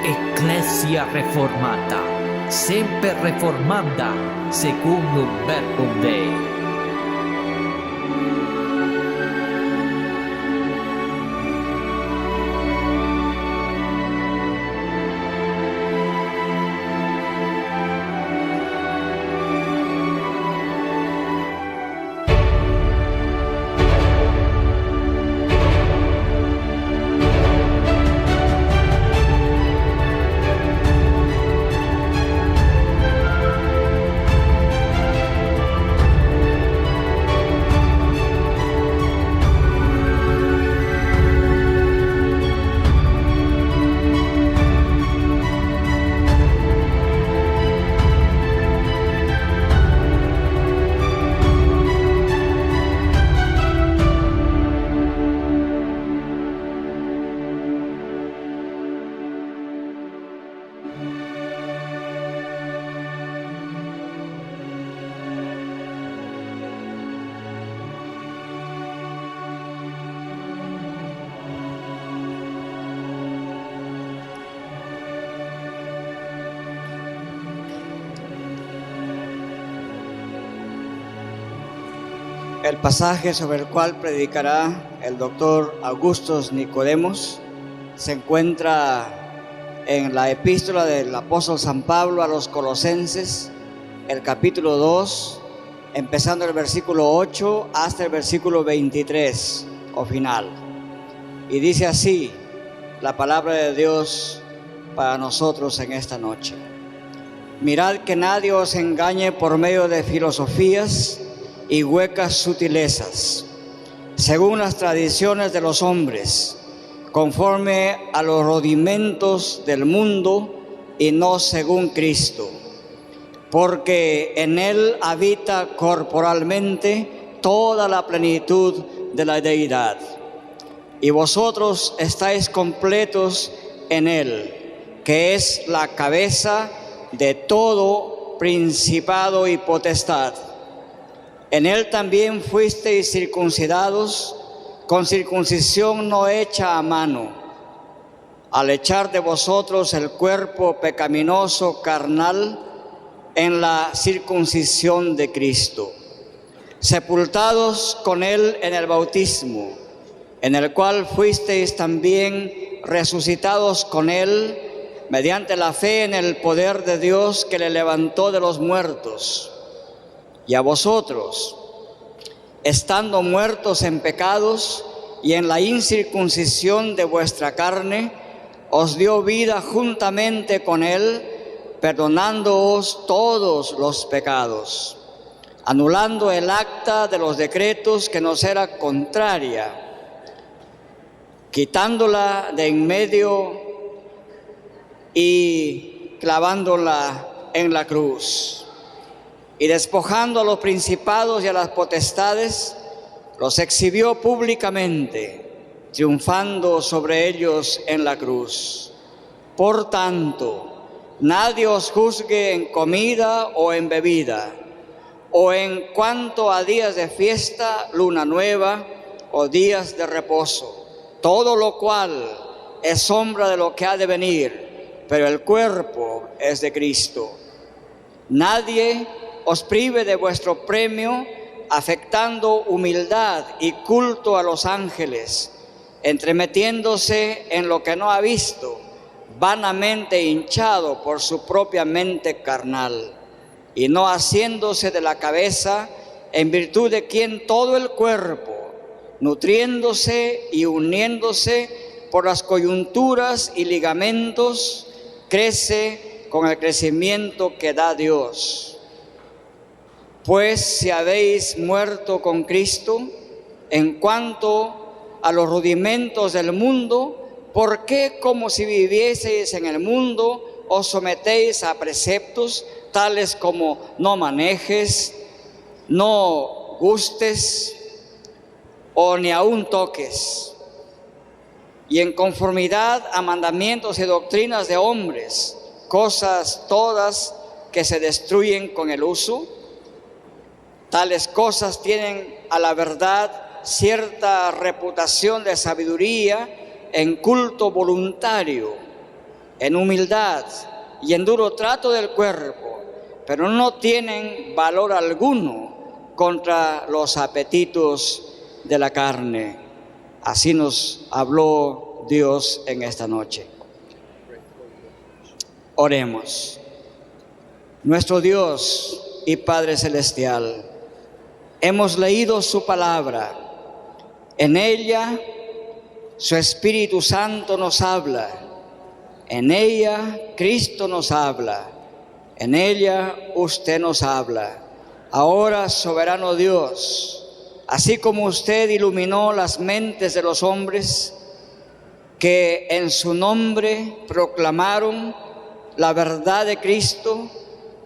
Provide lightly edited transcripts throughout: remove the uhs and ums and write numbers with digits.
Ecclesia Reformata, sempre reformanda, secundum verbum Dei. El pasaje sobre el cual predicará el doctor Augustus Nicodemos se encuentra en la epístola del apóstol San Pablo a los Colosenses, el capítulo 2, empezando el versículo 8 hasta el versículo 23 o final. Y dice así la palabra de Dios para nosotros en esta noche. Mirad que nadie os engañe por medio de filosofías y huecas sutilezas, según las tradiciones de los hombres, conforme a los rudimentos del mundo y no según Cristo, porque en Él habita corporalmente toda la plenitud de la deidad, y vosotros estáis completos en Él, que es la cabeza de todo principado y potestad. En Él también fuisteis circuncidados con circuncisión no hecha a mano, al echar de vosotros el cuerpo pecaminoso carnal en la circuncisión de Cristo, sepultados con Él en el bautismo, en el cual fuisteis también resucitados con Él mediante la fe en el poder de Dios que le levantó de los muertos. Y a vosotros, estando muertos en pecados y en la incircuncisión de vuestra carne, os dio vida juntamente con Él, perdonándoos todos los pecados, anulando el acta de los decretos que nos era contraria, quitándola de en medio y clavándola en la cruz. Y despojando a los principados y a las potestades, los exhibió públicamente, triunfando sobre ellos en la cruz. Por tanto, nadie os juzgue en comida o en bebida, o en cuanto a días de fiesta, luna nueva o días de reposo, todo lo cual es sombra de lo que ha de venir, pero el cuerpo es de Cristo. Nadie os prive de vuestro premio, afectando humildad y culto a los ángeles, entremetiéndose en lo que no ha visto, vanamente hinchado por su propia mente carnal, y no haciéndose de la cabeza, en virtud de quien todo el cuerpo, nutriéndose y uniéndose por las coyunturas y ligamentos, crece con el crecimiento que da Dios. Pues si habéis muerto con Cristo, en cuanto a los rudimentos del mundo, ¿por qué, como si vivieseis en el mundo, os sometéis a preceptos tales como no manejes, no gustes o ni aun toques? Y en conformidad a mandamientos y doctrinas de hombres, cosas todas que se destruyen con el uso. Tales cosas tienen a la verdad cierta reputación de sabiduría en culto voluntario, en humildad y en duro trato del cuerpo, pero no tienen valor alguno contra los apetitos de la carne. Así nos habló Dios en esta noche. Oremos. Nuestro Dios y Padre Celestial, hemos leído su palabra. En ella, su Espíritu Santo nos habla. En ella, Cristo nos habla. En ella, usted nos habla. Ahora, soberano Dios, así como usted iluminó las mentes de los hombres que en su nombre proclamaron la verdad de Cristo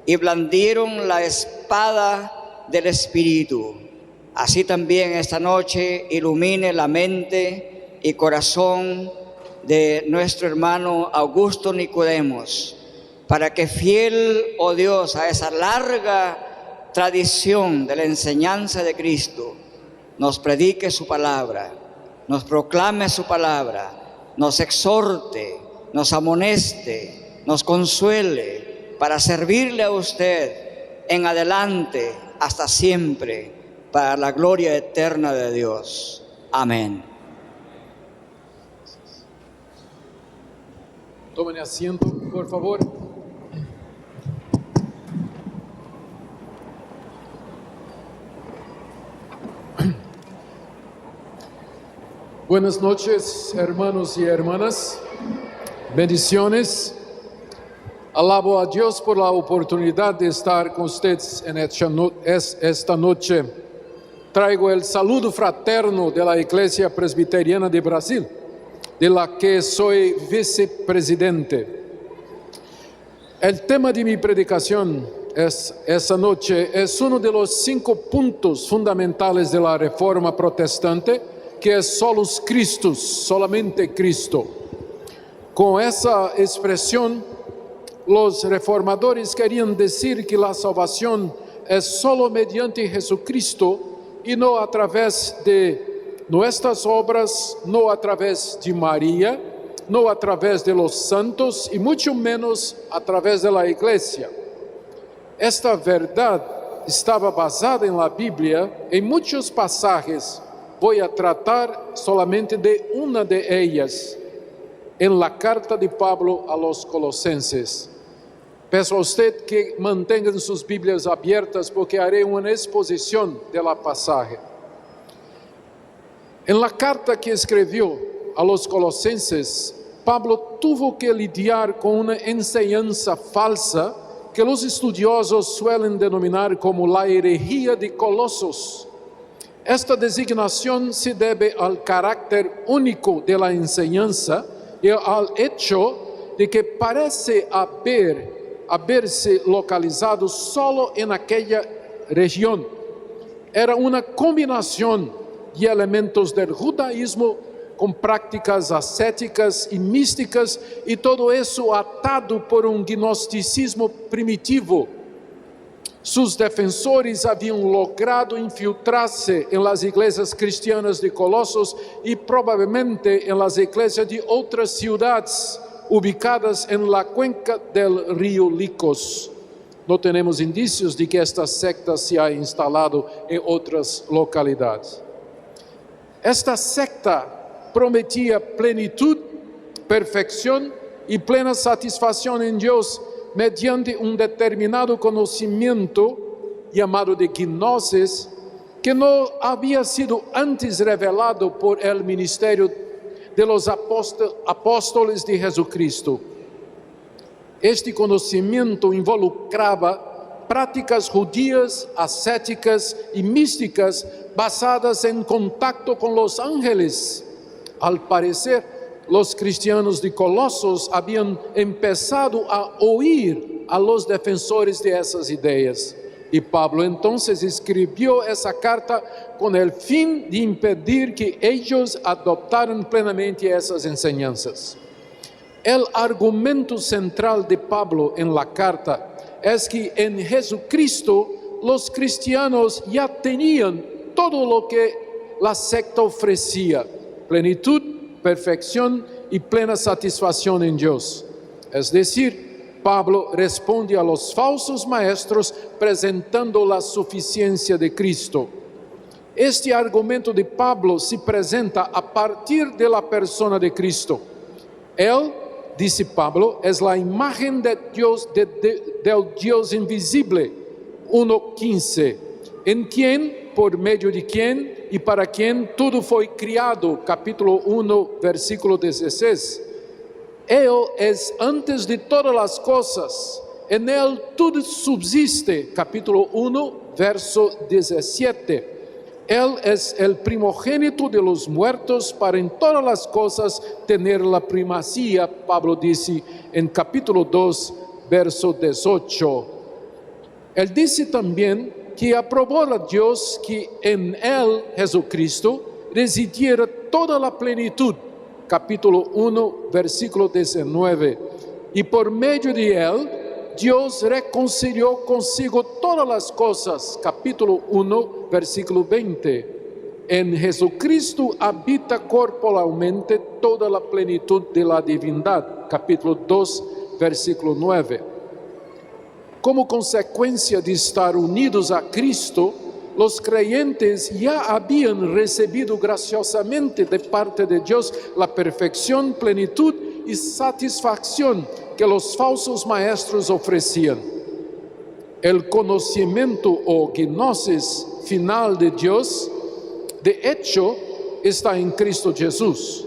y blandieron la espada del Espíritu, así también esta noche ilumine la mente y corazón de nuestro hermano Augusto Nicodemos, para que fiel, oh Dios, a esa larga tradición de la enseñanza de Cristo, nos predique su palabra, nos proclame su palabra, nos exhorte, nos amoneste, nos consuele para servirle a usted en adelante hasta siempre, para la gloria eterna de Dios. Amén. Tomen asiento, por favor. Buenas noches, hermanos y hermanas. Bendiciones. Alabo a Dios por la oportunidad de estar con ustedes en esta noche. Traigo el saludo fraterno de la Iglesia Presbiteriana de Brasil, de la que soy vicepresidente. El tema de mi predicación esta noche es uno de los 5 puntos fundamentales de la Reforma Protestante, que es solus Christus, solamente Cristo. Con esa expresión, los reformadores querían decir que la salvación es solo mediante Jesucristo y no a través de nuestras obras, no a través de María, no a través de los santos y mucho menos a través de la Iglesia. Esta verdad estaba basada en la Biblia en muchos pasajes. Voy a tratar solamente de una de ellas, en la carta de Pablo a los Colosenses. Peço a usted que mantengan sus Biblias abiertas porque haré una exposición de la pasaje. En la carta que escribió a los Colosenses, Pablo tuvo que lidiar con una enseñanza falsa que los estudiosos suelen denominar como la herejía de Colosos. Esta designación se debe al carácter único de la enseñanza y al hecho de que parece haberse localizado solo en aquella región. Era una combinación de elementos del judaísmo con prácticas ascéticas y místicas, y todo eso atado por un gnosticismo primitivo. Sus defensores habían logrado infiltrarse en las iglesias cristianas de Colosos y probablemente en las iglesias de otras ciudades ubicadas en la cuenca del río Licos. No tenemos indicios de que esta secta se haya instalado en otras localidades. Esta secta prometía plenitud, perfección y plena satisfacción en Dios mediante un determinado conocimiento llamado de gnosis, que no había sido antes revelado por el ministerio de los apóstoles de Jesucristo. Este conocimiento involucraba prácticas judías, ascéticas y místicas basadas en contacto con los ángeles. Al parecer, los cristianos de Colosos habían empezado a oír a los defensores de esas ideas. Y Pablo entonces escribió esa carta con el fin de impedir que ellos adoptaran plenamente esas enseñanzas. El argumento central de Pablo en la carta es que en Jesucristo los cristianos ya tenían todo lo que la secta ofrecía: plenitud, perfección y plena satisfacción en Dios. Es decir, Pablo responde a los falsos maestros presentando la suficiencia de Cristo. Este argumento de Pablo se presenta a partir de la persona de Cristo. Él, dice Pablo, es la imagen de Dios, del Dios invisible, 1:15, en quien, por medio de quien y para quien todo fue criado, capítulo 1, versículo 16. Él es antes de todas las cosas, en él todo subsiste, capítulo 1, verso 17. Él es el primogénito de los muertos para en todas las cosas tener la primacía, Pablo dice en capítulo 2, verso 18. Él dice también que aprobó a Dios que en él, Jesucristo, residiera toda la plenitud, capítulo 1, versículo 19. Y por medio de él, Dios reconcilió consigo todas las cosas, capítulo 1, versículo 20. En Jesucristo habita corporalmente toda la plenitud de la divindad, capítulo 2, versículo 9. Como consecuencia de estar unidos a Cristo, los creyentes ya habían recibido graciosamente de parte de Dios la perfección, plenitud y satisfacción que los falsos maestros ofrecían. El conocimiento o gnosis final de Dios, de hecho, está en Cristo Jesús.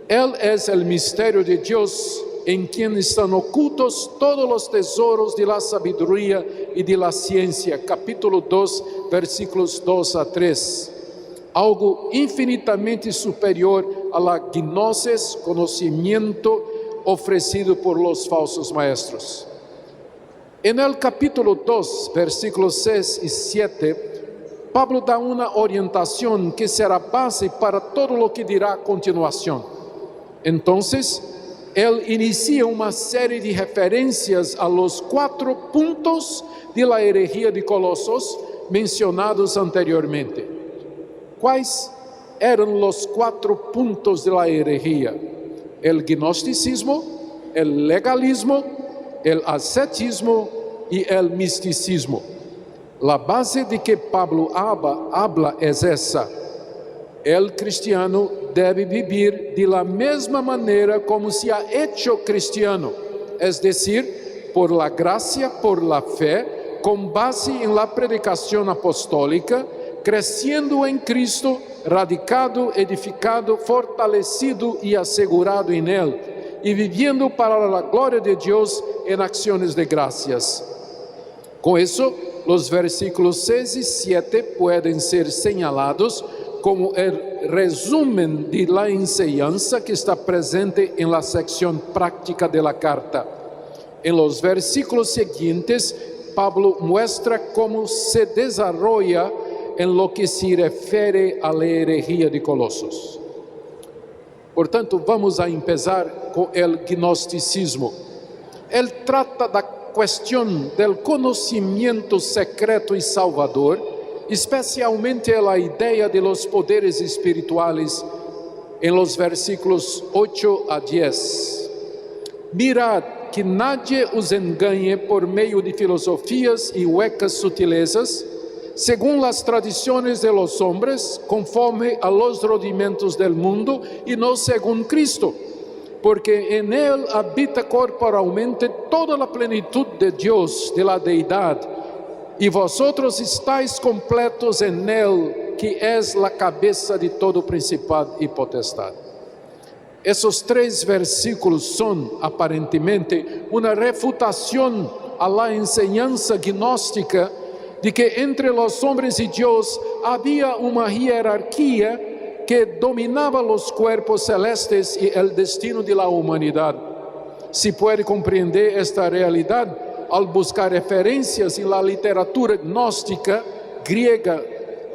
Él es el misterio de Dios, en quien están ocultos todos los tesoros de la sabiduría y de la ciencia. Capítulo 2, versículos 2 a 3. Algo infinitamente superior a la gnosis, conocimiento ofrecido por los falsos maestros. En el capítulo 2, versículos 6 y 7, Pablo da una orientación que será base para todo lo que dirá a continuación. Entonces, él inicia una serie de referencias a los 4 puntos de la herejía de Colosos mencionados anteriormente. ¿Cuáles eran los 4 puntos de la herejía? El gnosticismo, el legalismo, el ascetismo y el misticismo. La base de que Pablo habla es esa. El cristiano debe vivir de la misma manera como se ha hecho cristiano, es decir, por la gracia, por la fe, con base en la predicación apostólica, creciendo en Cristo, radicado, edificado, fortalecido y asegurado en Él, y viviendo para la gloria de Dios en acciones de gracias. Con eso, los versículos 6 y 7 pueden ser señalados como el resumen de la enseñanza que está presente en la sección práctica de la carta. En los versículos siguientes, Pablo muestra cómo se desarrolla en lo que se refiere a la herejía de Colosos. Por tanto, vamos a empezar con el gnosticismo. Él trata da cuestión del conocimiento secreto y salvador, especialmente la idea de los poderes espirituales en los versículos 8 a 10. Mirad que nadie os engañe por medio de filosofías y huecas sutilezas, según las tradiciones de los hombres, conforme a los rudimentos del mundo y no según Cristo, porque en él habita corporalmente toda la plenitud de Dios, de la deidad, y vosotros estáis completos en él, que es la cabeza de todo principado y potestad. Esos 3 versículos son aparentemente una refutación a la enseñanza gnóstica de que entre los hombres y Dios había una jerarquía que dominaba los cuerpos celestes y el destino de la humanidad. Se puede comprender esta realidad al buscar referencias en la literatura gnóstica griega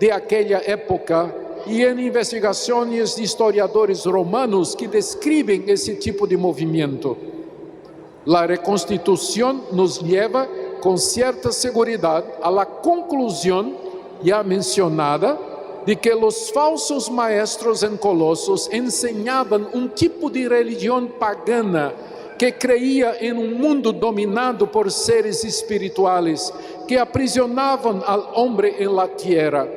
de aquella época y en investigaciones de historiadores romanos que describen ese tipo de movimiento. La reconstitución nos lleva con cierta seguridad a la conclusión ya mencionada de que los falsos maestros en Colosos enseñaban un tipo de religión pagana que creía en un mundo dominado por seres espirituales que aprisionaban al hombre en la tierra.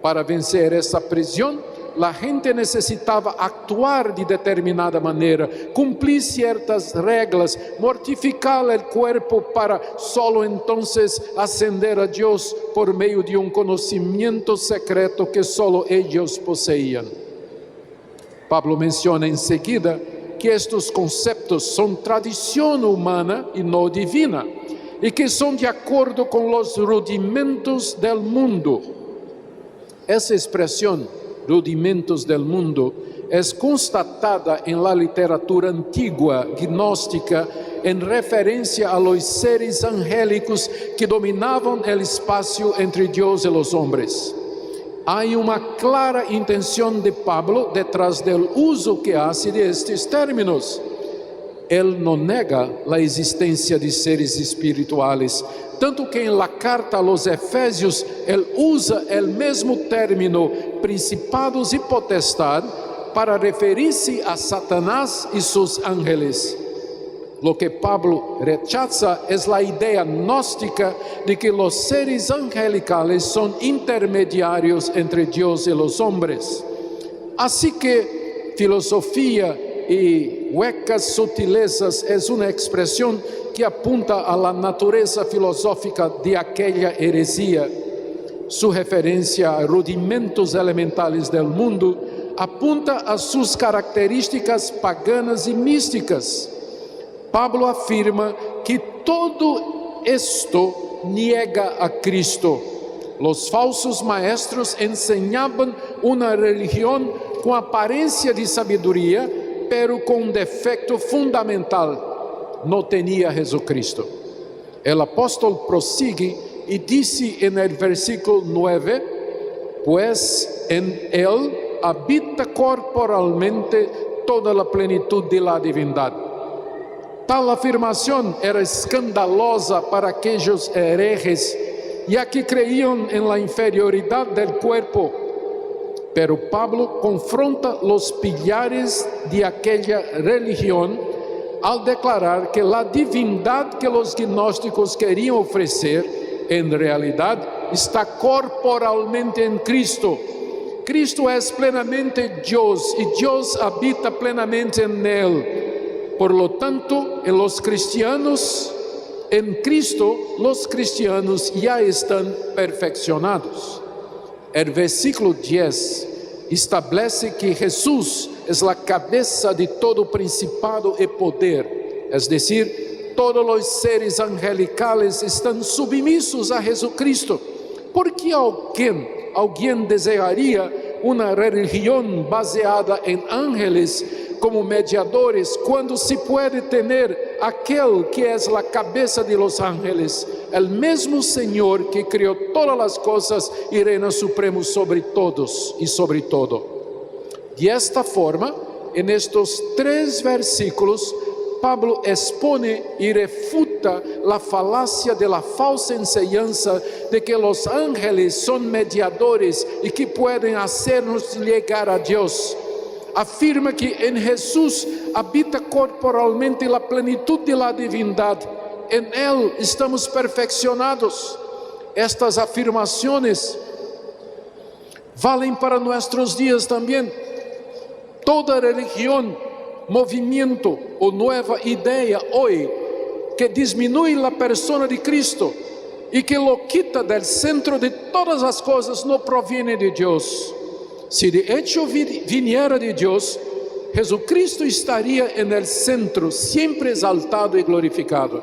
Para vencer esa prisión, la gente necesitaba actuar de determinada manera, cumplir ciertas reglas, mortificar el cuerpo para solo entonces ascender a Dios por medio de un conocimiento secreto que solo ellos poseían. Pablo menciona enseguida que estos conceptos son tradición humana y no divina, y que son de acuerdo con los rudimentos del mundo. Esa expresión, rudimentos del mundo, es constatada en la literatura antigua gnóstica en referencia a los seres angélicos que dominaban el espacio entre Dios y los hombres. Hay una clara intención de Pablo detrás del uso que hace de estos términos. Él no nega la existencia de seres espirituales, tanto que en la carta a los Efesios, él usa el mismo término, principados y potestad, para referirse a Satanás y sus ángeles. Lo que Pablo rechaza es la idea gnóstica de que los seres angelicales son intermediarios entre Dios y los hombres. Así que filosofía y huecas sutilezas es una expresión que apunta a la naturaleza filosófica de aquella herejía. Su referencia a rudimentos elementales del mundo apunta a sus características paganas y místicas. Pablo afirma que todo esto niega a Cristo. Los falsos maestros enseñaban una religión con apariencia de sabiduría, pero con un defecto fundamental: no tenía Jesucristo. El apóstol prosigue y dice en el versículo 9: pues en él habita corporalmente toda la plenitud de la divindad. Tal afirmación era escandalosa para aquellos herejes, ya que creían en la inferioridad del cuerpo. Pero Pablo confronta los pilares de aquella religión al declarar que la divindad que los gnósticos querían ofrecer, en realidad está corporalmente en Cristo. Cristo es plenamente Dios y Dios habita plenamente en él. Por lo tanto, en Cristo, los cristianos ya están perfeccionados. El versículo 10 establece que Jesús es la cabeza de todo principado y poder, es decir, todos los seres angelicales están sumisos a Jesucristo. ¿Por qué alguien desearía una religión baseada en ángeles como mediadores, cuando se puede tener aquel que es la cabeza de los ángeles, el mismo Señor que creó todas las cosas y reina supremo sobre todos y sobre todo? De esta forma, en estos 3 versículos, Pablo expone y refuta la falacia de la falsa enseñanza de que los ángeles son mediadores y que pueden hacernos llegar a Dios. Afirma que en Jesús habita corporalmente la plenitud de la divindad. En Él estamos perfeccionados. Estas afirmaciones valen para nuestros días también. Toda religión, movimiento o nueva idea hoy que disminuye la persona de Cristo y que lo quita del centro de todas las cosas no proviene de Dios. Si de hecho viniera de Dios, Jesucristo estaría en el centro, siempre exaltado y glorificado.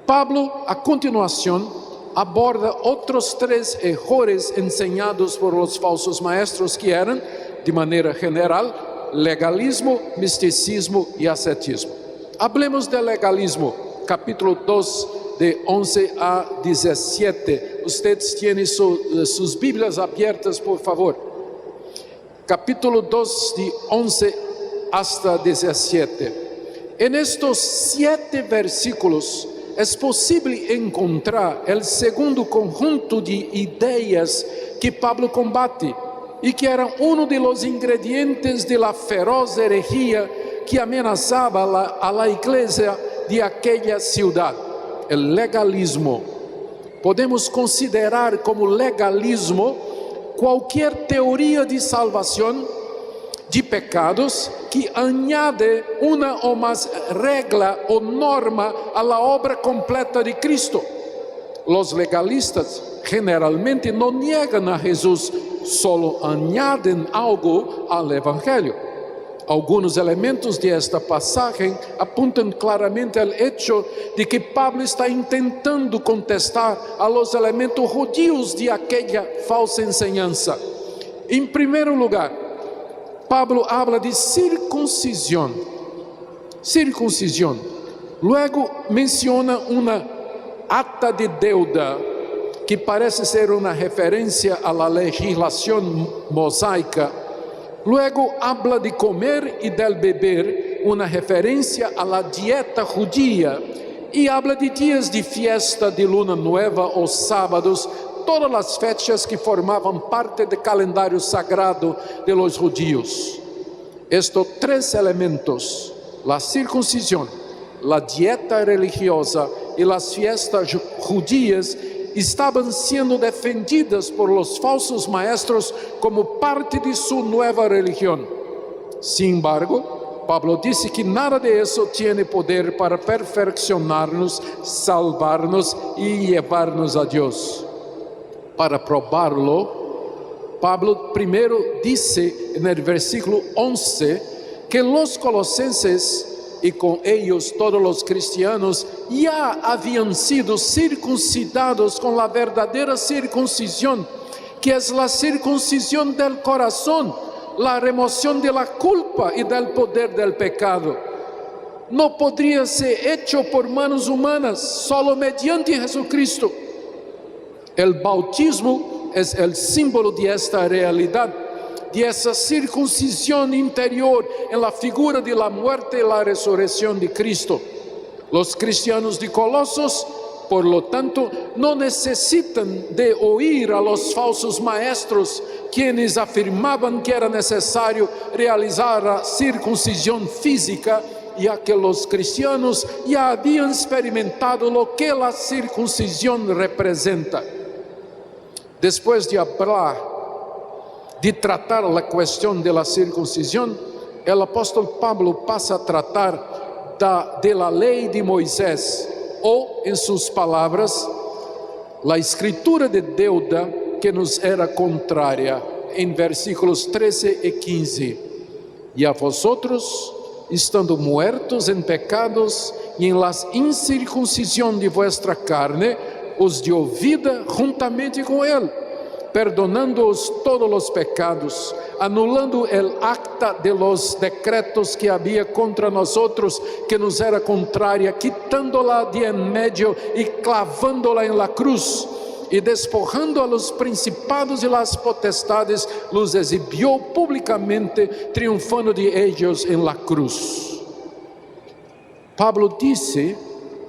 Pablo, a continuación, aborda otros 3 errores enseñados por los falsos maestros que eran, de manera general, legalismo, misticismo y ascetismo. Hablemos del legalismo, capítulo 2, de 11 a 17. Ustedes tienen sus Biblias abiertas, por favor. Capítulo 2, de 11 hasta 17. En estos 7 versículos es posible encontrar el segundo conjunto de ideas que Pablo combate y que eran uno de los ingredientes de la feroz herejía que amenazaba a la iglesia de aquella ciudad, el legalismo. Podemos considerar como legalismo qualquer teoria de salvação de pecados que añade uma ou mais regla ou norma a la obra completa de Cristo. Los legalistas generalmente no niegan a Jesús, solo añaden algo al Evangelio. Algunos elementos de esta pasaje apuntan claramente al hecho de que Pablo está intentando contestar a los elementos judíos de aquella falsa enseñanza. En primer lugar, Pablo habla de circuncisión. Luego menciona una acta de deuda, que parece ser una referencia a la legislación mosaica. Luego habla de comer y del beber, una referencia a la dieta judía, y habla de días de fiesta, de luna nueva o sábados, todas las fechas que formaban parte del calendario sagrado de los judíos. Estos tres elementos, la circuncisión, la dieta religiosa y las fiestas judías, estaban siendo defendidas por los falsos maestros como parte de su nueva religión. Sin embargo, Pablo dice que nada de eso tiene poder para perfeccionarnos, salvarnos y llevarnos a Dios. Para probarlo, Pablo primero dice en el versículo 11 que los colosenses y con ellos todos los cristianos ya habían sido circuncidados con la verdadera circuncisión, que es la circuncisión del corazón, la remoción de la culpa y del poder del pecado. No podría ser hecho por manos humanas, solo mediante Jesucristo. El bautismo es el símbolo de esta realidad, de esa circuncisión interior en la figura de la muerte y la resurrección de Cristo. Los cristianos de Colosos, por lo tanto, no necesitan de oír a los falsos maestros, quienes afirmaban que era necesario realizar la circuncisión física, ya que los cristianos ya habían experimentado lo que la circuncisión representa. Después de hablar de tratar la cuestión de la circuncisión, el apóstol Pablo pasa a tratar de la ley de Moisés, o en sus palabras, la escritura de deuda que nos era contraria, en versículos 13 y 15. Y a vosotros, estando muertos en pecados y en la incircuncisión de vuestra carne, os dio vida juntamente con él, perdonándoos todos los pecados, anulando el acta de los decretos que había contra nosotros, que nos era contraria, quitándola de en medio y clavándola en la cruz, y despojando a los principados y las potestades, los exhibió públicamente, triunfando de ellos en la cruz. Pablo dice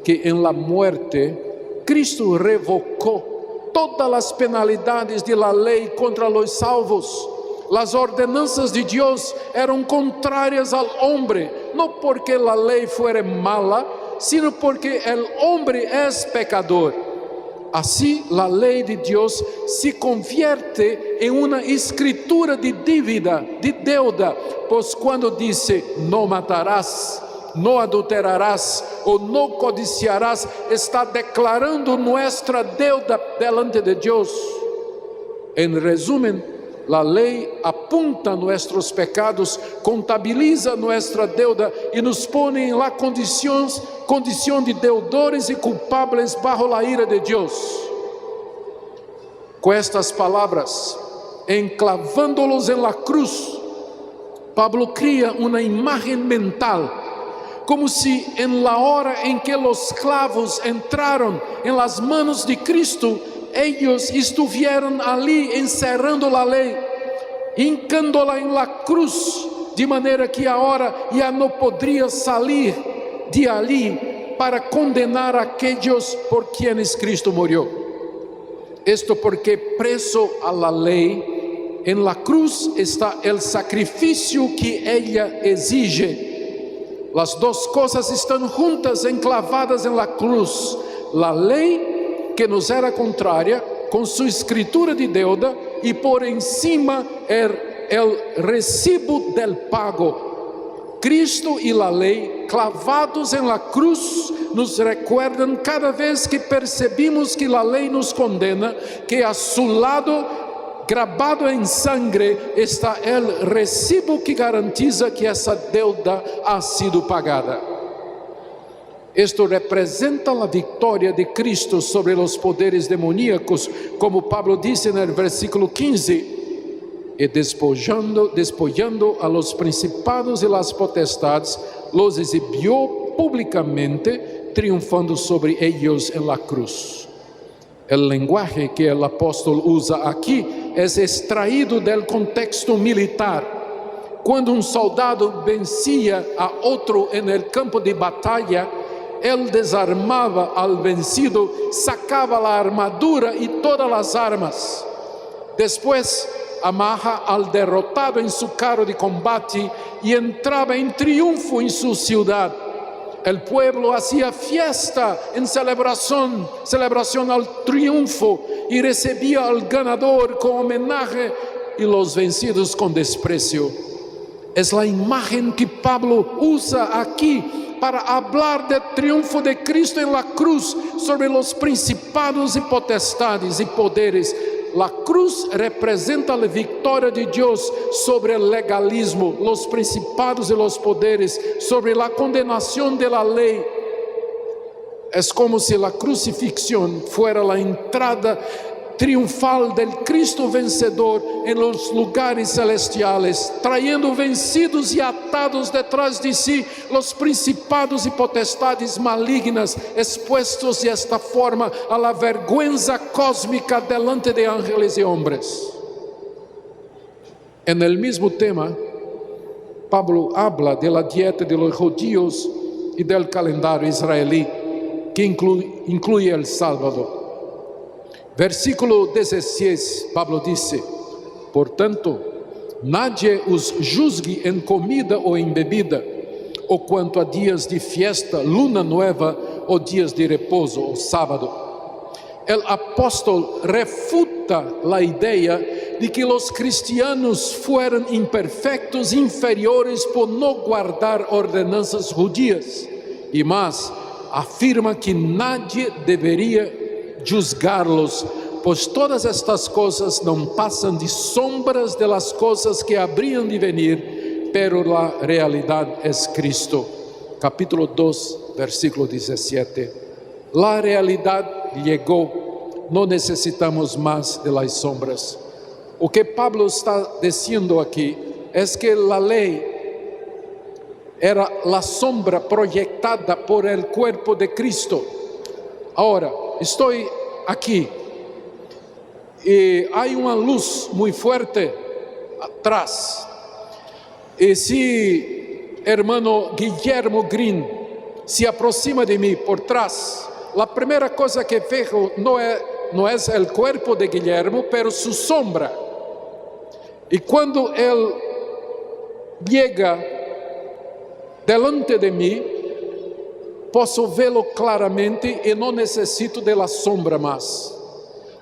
que en la muerte, Cristo revocó todas las penalidades de la ley contra los salvos. Las ordenanzas de Dios eran contrarias al hombre, no porque la ley fuera mala, sino porque el hombre es pecador. Así la ley de Dios se convierte en una escritura de deuda, pues cuando dice no matarás, no adulterarás o no codiciarás, está declarando nuestra deuda delante de Dios. En resumen, la ley apunta nuestros pecados, contabiliza nuestra deuda y nos pone en la condición de deudores y culpables bajo la ira de Dios. Con estas palabras, enclavándolos en la cruz, Pablo crea una imagen mental, como si en la hora en que los clavos entraron en las manos de Cristo, ellos estuvieran allí encerrando la ley, hincándola en la cruz, de manera que ahora ya no podría salir de allí para condenar a aquellos por quienes Cristo murió. Esto porque preso a la ley, en la cruz está el sacrificio que ella exige. Las dos cosas están juntas, enclavadas en la cruz. La ley que nos era contraria, con su escritura de deuda, y por encima el recibo del pago. Cristo y la ley, clavados en la cruz, nos recuerdan cada vez que percebimos que la ley nos condena, que a su lado, grabado en sangre, está el recibo que garantiza que esa deuda ha sido pagada. Esto representa la victoria de Cristo sobre los poderes demoníacos, como Pablo dice en el versículo 15, y despojando a los principados y las potestades, los exhibió públicamente, triunfando sobre ellos en la cruz. El lenguaje que el apóstol usa aquí es extraído del contexto militar. Cuando un soldado vencía a otro en el campo de batalla, él desarmaba al vencido, sacaba la armadura y todas las armas. Después amarra al derrotado en su carro de combate y entraba en triunfo en su ciudad. El pueblo hacía fiesta en celebración al triunfo, y recibía al ganador con homenaje y los vencidos con desprecio. Es la imagen que Pablo usa aquí para hablar del triunfo de Cristo en la cruz sobre los principados y potestades y poderes. La cruz representa la victoria de Dios sobre el legalismo, los principados y los poderes, sobre la condenación de la ley. Es como si la crucifixión fuera la entrada triunfal del Cristo vencedor en los lugares celestiales, trayendo vencidos y atados detrás de sí los principados y potestades malignas, expuestos de esta forma a la vergüenza cósmica delante de ángeles y hombres. En el mismo tema, Pablo habla de la dieta de los judíos y del calendario israelí, que incluye el sábado. Versículo 16, Pablo dice: por tanto, nadie os juzgue en comida o en bebida, o quanto a dias de fiesta, luna nueva, o dias de reposo, o sábado. El apóstol refuta la idea de que los cristianos fueran imperfectos, inferiores por no guardar ordenanzas judías, y más, afirma que nadie debería juzgarlos, pues todas estas cosas no pasan de sombras de las cosas que habrían de venir, pero la realidad es Cristo. Capítulo 2, versículo 17. La realidad llegó, no necesitamos más de las sombras. O que Pablo está diciendo aquí es que la ley era la sombra proyectada por el cuerpo de Cristo. Ahora, estoy aquí y hay una luz muy fuerte atrás. Y si hermano Guillermo Green se aproxima de mí por trás, la primera cosa que veo no es el cuerpo de Guillermo, pero su sombra. Y cuando él llega delante de mí, posso vê-lo claramente e não necessito de la sombra mais.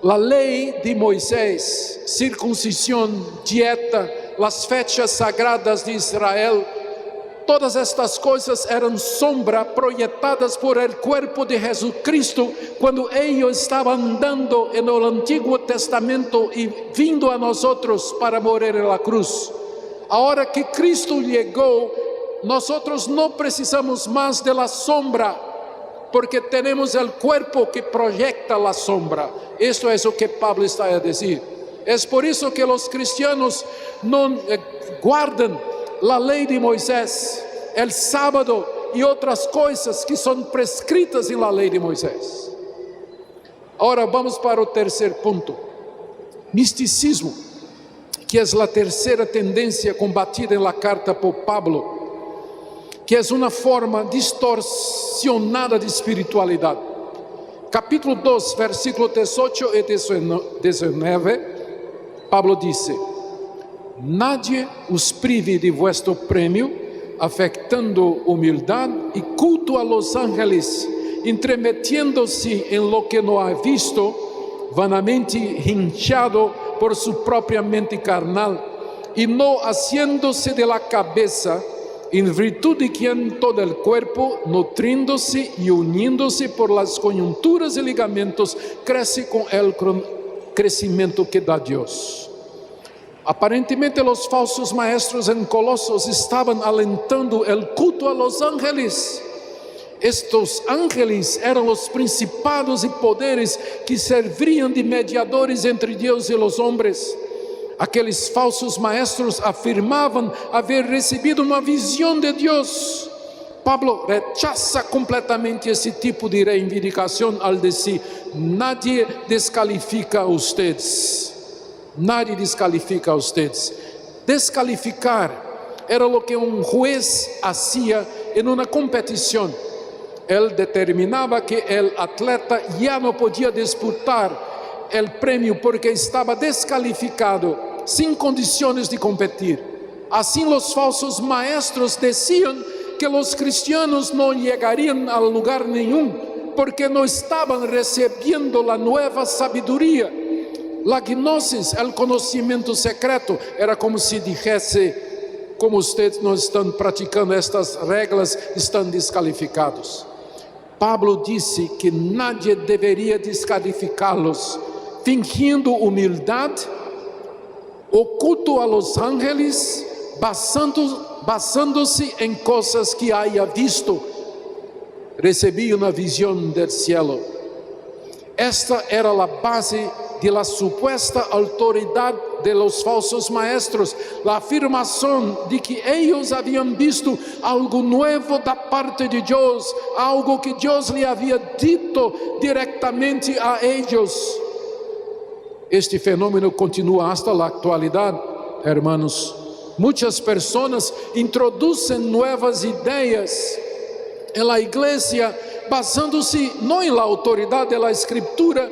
La lei de Moisés, circuncisión, dieta, las fechas sagradas de Israel, todas estas coisas eram sombra projetadas por el cuerpo de Jesucristo quando ellos estaban andando en el Antiguo Testamento y vindo a nosotros para morir en la cruz. Ahora que Cristo llegó, nosotros no precisamos más de la sombra, porque tenemos el cuerpo que proyecta la sombra. Esto es lo que Pablo está a decir. Es por eso que los cristianos no guardan la ley de Moisés, el sábado y otras cosas que son prescritas en la ley de Moisés. Ahora vamos para el tercer punto. Misticismo, que es la tercera tendencia combatida en la carta por Pablo, que es una forma distorsionada de espiritualidad. Capítulo 2, versículo 18 y 19, Pablo dice: nadie os prive de vuestro premio, afectando humildad y culto a los ángeles, entremetiéndose en lo que no ha visto, vanamente hinchado por su propia mente carnal, y no haciéndose de la cabeza, en virtud de quien todo el cuerpo, nutriéndose y uniéndose por las coyunturas y ligamentos, crece con el crecimiento que da Dios. Aparentemente los falsos maestros en Colosos estaban alentando el culto a los ángeles. Estos ángeles eran los principados y poderes que servían de mediadores entre Dios y los hombres. Aqueles falsos maestros afirmavam haver recebido uma visão de Deus. Pablo rechaza completamente esse tipo de reivindicação al dizer: nadie descalifica a ustedes. Nadie descalifica a ustedes. Descalificar era o que um juez hacía em uma competição. Ele determinava que o atleta já não podia disputar o prêmio porque estava descalificado, sem condições de competir. Assim, os falsos maestros diziam que os cristianos não chegariam a lugar nenhum porque não estavam recebendo a nova sabedoria. La gnosis, o conhecimento secreto, era como se dijese: como vocês não estão praticando estas regras, estão descalificados. Pablo disse que nadie deveria descalificá-los, fingindo humildade, oculto a los ángeles, basando-se em coisas que haya visto. Recebi uma visão do cielo. Esta era a base de la supuesta autoridade de los falsos maestros, la afirmação de que ellos habían visto algo nuevo da parte de Deus, algo que Deus lhe havia dito directamente a ellos. Este fenômeno continua hasta la actualidade, hermanos. Muitas pessoas introduzem novas ideias em la igreja, basando-se não em la autoridade de la escritura,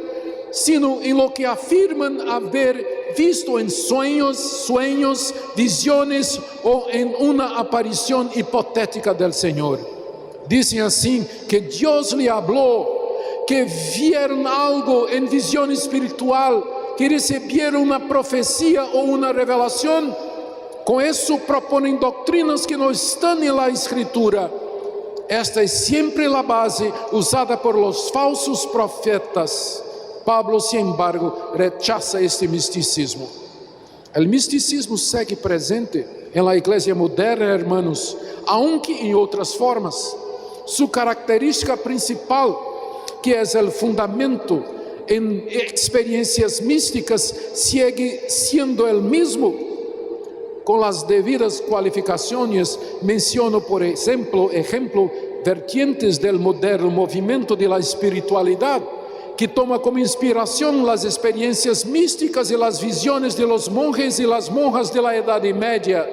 sino em lo que afirman haver visto em sueños, visiones ou em uma aparição hipotética del Senhor. Dizem assim que Deus lhe habló, que vieron algo em visão espiritual, que recebieron uma profecia ou uma revelação. Com isso propõem doutrinas que não estão em la escritura. Esta é sempre a base usada por los falsos profetas. Pablo, sin embargo, rechaza este misticismo. El misticismo segue presente en la iglesia moderna, hermanos, aunque en otras formas. Su característica principal, que es el fundamento en experiencias místicas, sigue siendo el mismo. Con las debidas cualificaciones, menciono por ejemplo, vertientes del moderno movimiento de la espiritualidad, que toma como inspiração as experiências místicas e as visões de los monjes e las monjas de la Idade Média.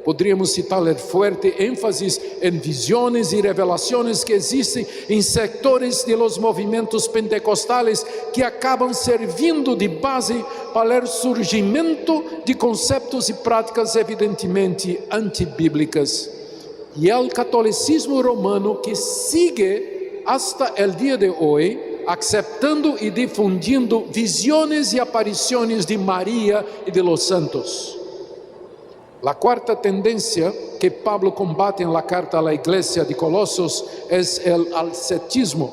Poderíamos citar o forte ênfase em visões e revelações que existem em sectores de los movimentos pentecostales que acabam servindo de base para o surgimento de conceitos e práticas evidentemente antibíblicas. E o catolicismo romano que sigue hasta el dia de hoje, aceptando e difundindo visões e aparições de Maria e de los santos. La cuarta tendencia que Pablo combate en la carta a la iglesia de Colossos es el ascetismo.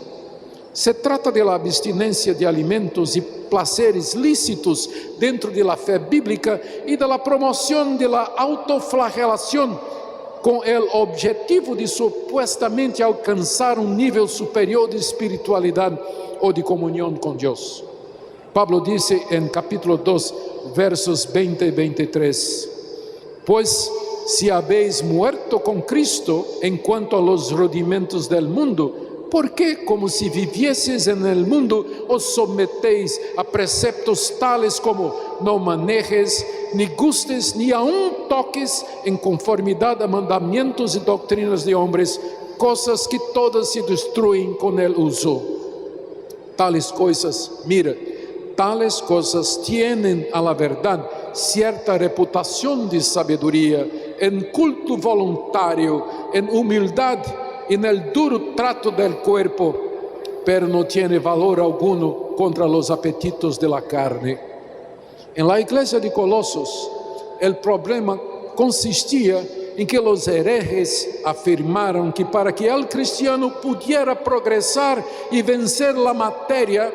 Se trata de la abstinencia de alimentos y placeres lícitos dentro de la fe bíblica y de la promoción de la autoflagelación com o objetivo de supuestamente alcançar um nível superior de espiritualidade ou de comunhão com Deus. Pablo disse em capítulo 2, versos 20 e 23: Pois se habéis muerto com Cristo en cuanto a los rudimentos del mundo, ¿por qué, como si vivieses en el mundo, os sometéis a preceptos tales como no manejes, ni gustes, ni aun toques en conformidad a mandamientos y doctrinas de hombres, cosas que todas se destruyen con el uso? Tales cosas, mira, tales cosas tienen a la verdad cierta reputación de sabiduría, en culto voluntario, en humildad, en el duro trato del cuerpo, pero no tiene valor alguno contra los apetitos de la carne. En la iglesia de Colosos, el problema consistía en que los herejes afirmaron que para que el cristiano pudiera progresar y vencer la materia,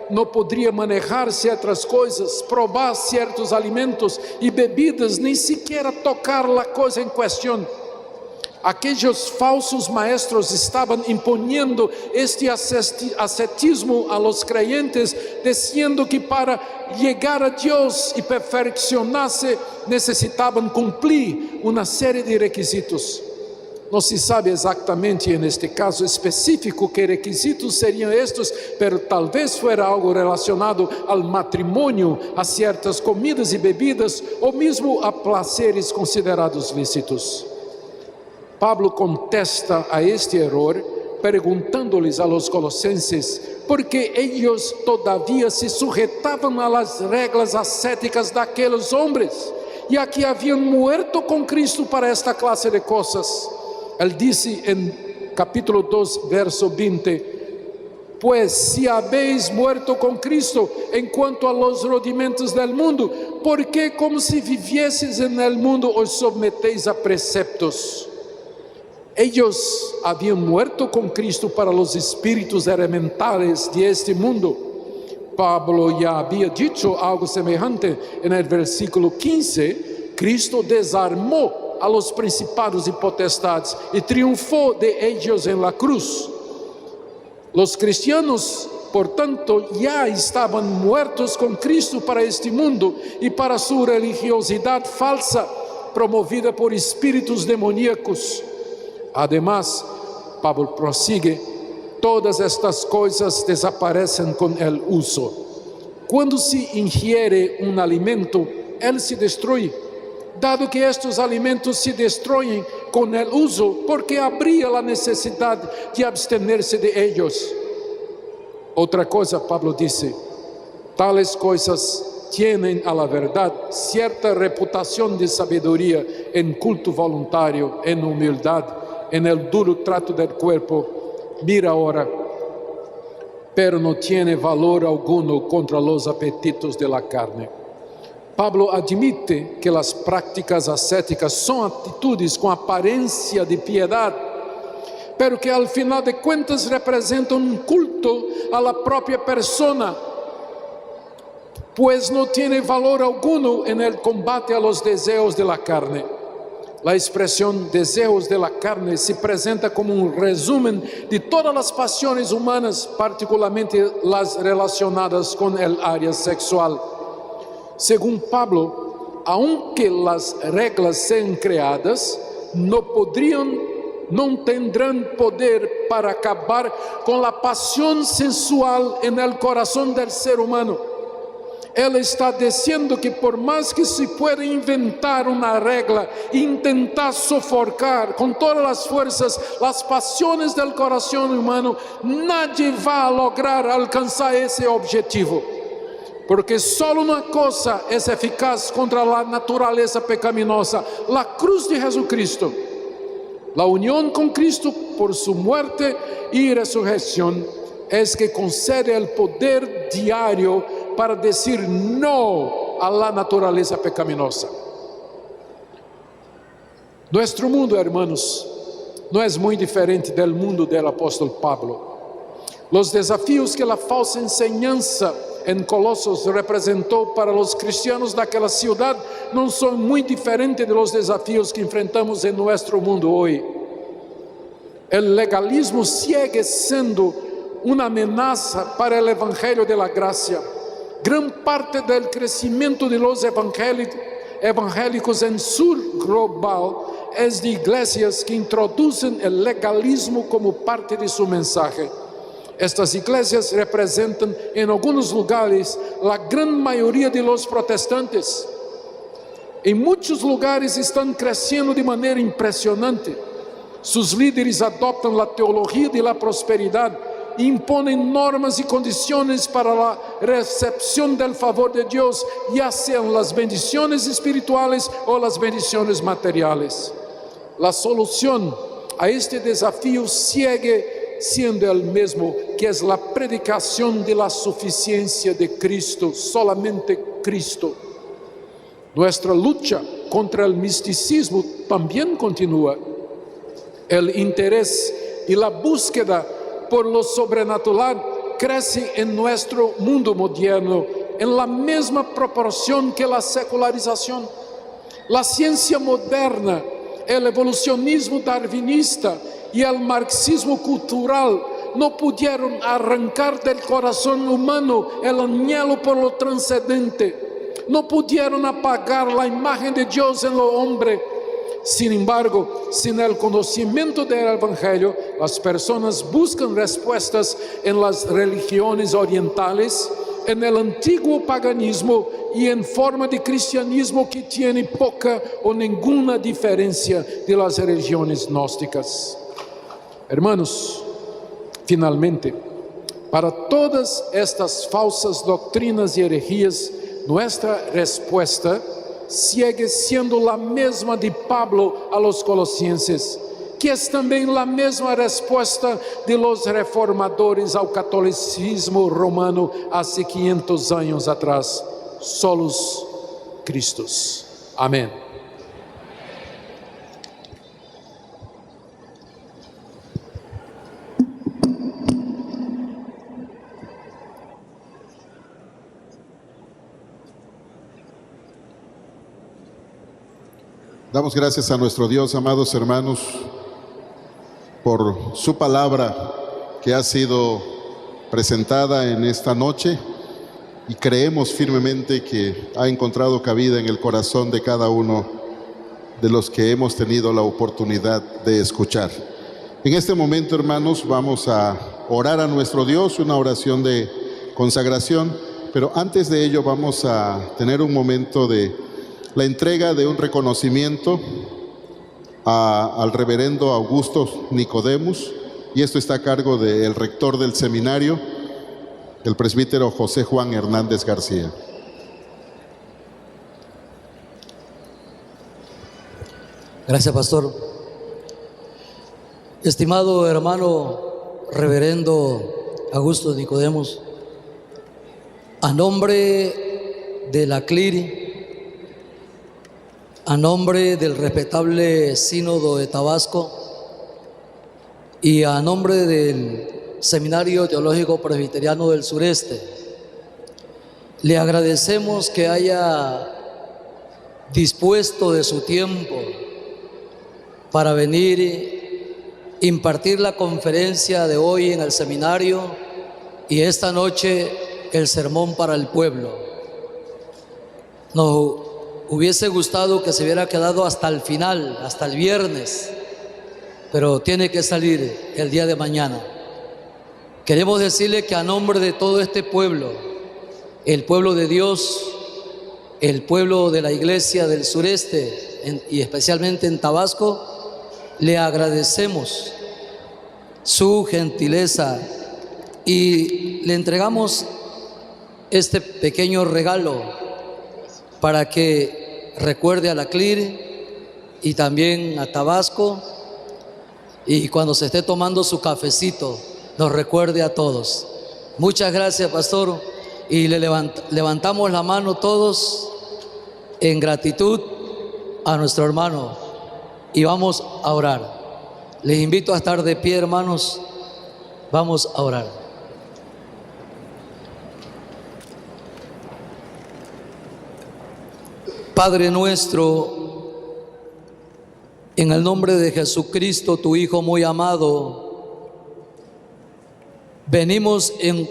no podría manejar ciertas cosas, probar ciertos alimentos y bebidas, ni siquiera tocar la cosa en cuestión. Aquellos falsos maestros estaban imponiendo este ascetismo a los creyentes, diciendo que para llegar a Dios y perfeccionarse necesitaban cumplir una serie de requisitos. No se sabe exactamente en este caso específico qué requisitos serían estos, pero tal vez fuera algo relacionado al matrimonio, a ciertas comidas y bebidas, o mismo a placeres considerados lícitos. Pablo contesta a este error preguntándoles a los colosenses por qué ellos todavía se sujetaban a las reglas ascéticas de aquellos hombres, ya que habían muerto con Cristo para esta clase de cosas. Él dice en capítulo 2, verso 20: pues si habéis muerto con Cristo en cuanto a los rudimentos del mundo, ¿por qué como si vivieseis en el mundo os sometéis a preceptos? Ellos habían muerto con Cristo para los espíritus elementales de este mundo. Pablo ya había dicho algo semejante en el versículo 15. Cristo desarmó a los principados y potestades y triunfó de ellos en la cruz. Los cristianos, por tanto, ya estaban muertos con Cristo para este mundo y para su religiosidad falsa, promovida por espíritus demoníacos. Además, Pablo prosigue, todas estas cosas desaparecen con el uso. Cuando se ingiere un alimento, él se destruye. Dado que estos alimentos se destruyen con el uso, ¿por qué habría la necesidad de abstenerse de ellos? Otra cosa, Pablo dice, tales cosas tienen a la verdad cierta reputación de sabiduría en culto voluntario, en humildad, en el duro trato del cuerpo. Mira ahora, pero no tiene valor alguno contra los apetitos de la carne. Pablo admite que las prácticas ascéticas son actitudes con apariencia de piedad, pero que al final de cuentas representan un culto a la propia persona, pues no tiene valor alguno en el combate a los deseos de la carne. La expresión deseos de la carne se presenta como un resumen de todas las pasiones humanas, particularmente las relacionadas con el área sexual. Según Pablo, aunque las reglas sean creadas, no tendrán poder para acabar con la pasión sensual en el corazón del ser humano. Él está diciendo que por más que se pueda inventar una regla e intentar sofocar con todas las fuerzas las pasiones del corazón humano, nadie va a lograr alcanzar ese objetivo. Porque solo una cosa es eficaz contra la naturaleza pecaminosa: la cruz de Jesucristo. La unión con Cristo por su muerte y resurrección es que concede el poder diario para decir no a la naturaleza pecaminosa. Nuestro mundo, hermanos, no es muy diferente del mundo del apóstol Pablo. Los desafíos que la falsa enseñanza en Colosos representó para los cristianos de aquella ciudad no son muy diferentes de los desafíos que enfrentamos en nuestro mundo hoy. El legalismo sigue siendo una amenaza para el evangelio de la gracia. Gran parte del crecimiento de los evangélicos en sur global es de iglesias que introducen el legalismo como parte de su mensaje. Estas iglesias representan en algunos lugares la gran mayoría de los protestantes. En muchos lugares están creciendo de manera impresionante. Sus líderes adoptan la teología de la prosperidad, imponen normas y condiciones para la recepción del favor de Dios, ya sean las bendiciones espirituales o las bendiciones materiales. La solución a este desafío sigue siendo el mismo, que es la predicación de la suficiencia de Cristo, solamente Cristo. Nuestra lucha contra el misticismo también continúa. El interés y la búsqueda por lo sobrenatural crece en nuestro mundo moderno en la misma proporción que la secularización. La ciencia moderna, el evolucionismo darwinista y el marxismo cultural no pudieron arrancar del corazón humano el anhelo por lo trascendente, no pudieron apagar la imagen de Dios en lo hombre. Sin embargo, sin el conocimiento del Evangelio, las personas buscan respuestas en las religiones orientales, en el antiguo paganismo y en forma de cristianismo que tiene poca o ninguna diferencia de las religiones gnósticas. Hermanos, finalmente, para todas estas falsas doctrinas y herejías, nuestra respuesta sigue siendo la misma de Pablo a los colosenses, que es también la misma respuesta de los reformadores al catolicismo romano hace 500 años atrás: solos Cristos. Amén. Damos gracias a nuestro Dios, amados hermanos, por su palabra que ha sido presentada en esta noche, y creemos firmemente que ha encontrado cabida en el corazón de cada uno de los que hemos tenido la oportunidad de escuchar. En este momento, hermanos, vamos a orar a nuestro Dios, una oración de consagración, pero antes de ello vamos a tener un momento de la entrega de un reconocimiento al reverendo Augusto Nicodemus, y esto está a cargo del rector del seminario, el presbítero José Juan Hernández García. Gracias, pastor. Estimado hermano reverendo Augusto Nicodemus, a nombre de la CLIRI, a nombre del respetable Sínodo de Tabasco y a nombre del Seminario Teológico Presbiteriano del Sureste, le agradecemos que haya dispuesto de su tiempo para venir e impartir la conferencia de hoy en el seminario y esta noche el sermón para el pueblo. Nos hubiese gustado que se hubiera quedado hasta el final, hasta el viernes, pero tiene que salir el día de mañana. Queremos decirle que a nombre de todo este pueblo, el pueblo de Dios, el pueblo de la Iglesia del Sureste y especialmente en Tabasco, le agradecemos su gentileza y le entregamos este pequeño regalo para que recuerde a la CLIR y también a Tabasco, y cuando se esté tomando su cafecito nos recuerde a todos. Muchas gracias, pastor, y le levantamos la mano todos en gratitud a nuestro hermano y vamos a orar. Les invito a estar de pie, hermanos, vamos a orar. Padre nuestro, en el nombre de Jesucristo, tu Hijo muy amado, venimos en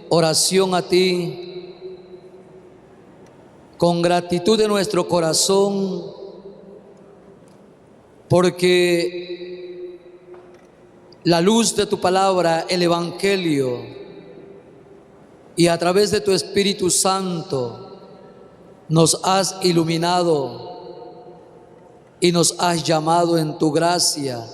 oración a ti, con gratitud de nuestro corazón, porque la luz de tu palabra, el Evangelio, y a través de tu Espíritu Santo, nos has iluminado y nos has llamado en tu gracia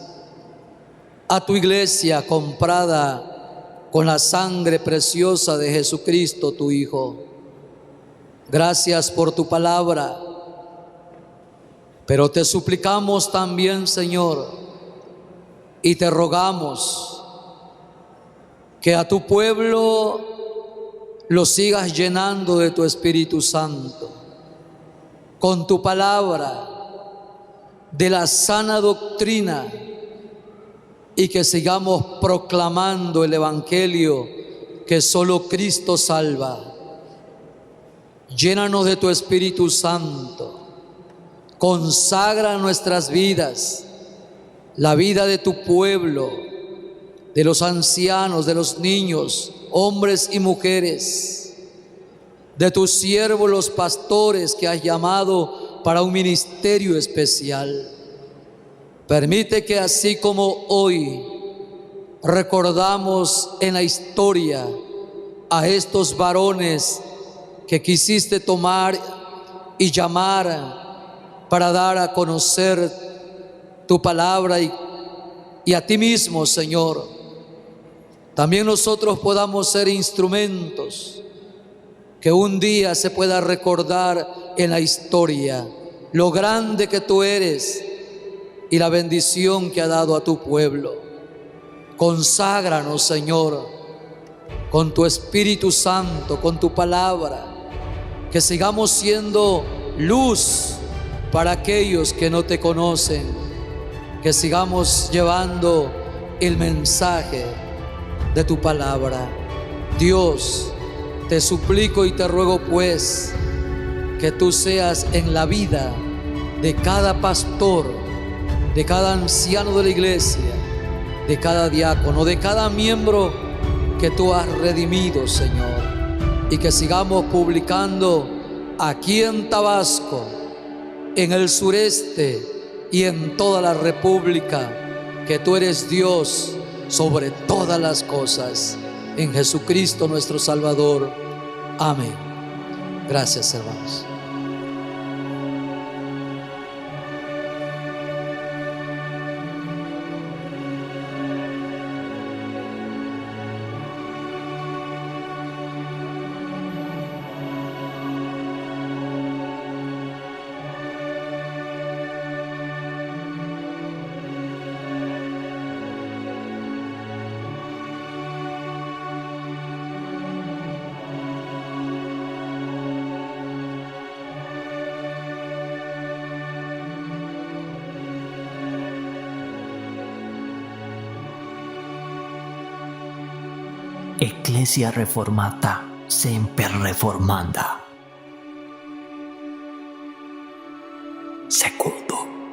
a tu iglesia comprada con la sangre preciosa de Jesucristo, tu Hijo. Gracias por tu palabra, pero te suplicamos también, Señor, y te rogamos que a tu pueblo lo sigas llenando de tu Espíritu Santo, con tu palabra, de la sana doctrina, y que sigamos proclamando el Evangelio que solo Cristo salva. Llénanos de tu Espíritu Santo, consagra nuestras vidas, la vida de tu pueblo, de los ancianos, de los niños, hombres y mujeres, de tus siervos los pastores que has llamado para un ministerio especial. Permite que así como hoy recordamos en la historia a estos varones que quisiste tomar y llamar para dar a conocer tu palabra y a ti mismo, Señor, también nosotros podamos ser instrumentos que un día se pueda recordar en la historia lo grande que tú eres y la bendición que ha dado a tu pueblo. Conságranos, Señor, con tu Espíritu Santo, con tu palabra, que sigamos siendo luz para aquellos que no te conocen, que sigamos llevando el mensaje de tu palabra. Dios, te suplico y te ruego pues que tú seas en la vida de cada pastor, de cada anciano de la iglesia, de cada diácono, de cada miembro que tú has redimido, Señor, y que sigamos publicando aquí en Tabasco, en el sureste y en toda la república, que tú eres Dios sobre todas las cosas, en Jesucristo nuestro Salvador. Amén. Gracias, hermanos. Ecclesia Reformata Semper Reformanda. Secundo.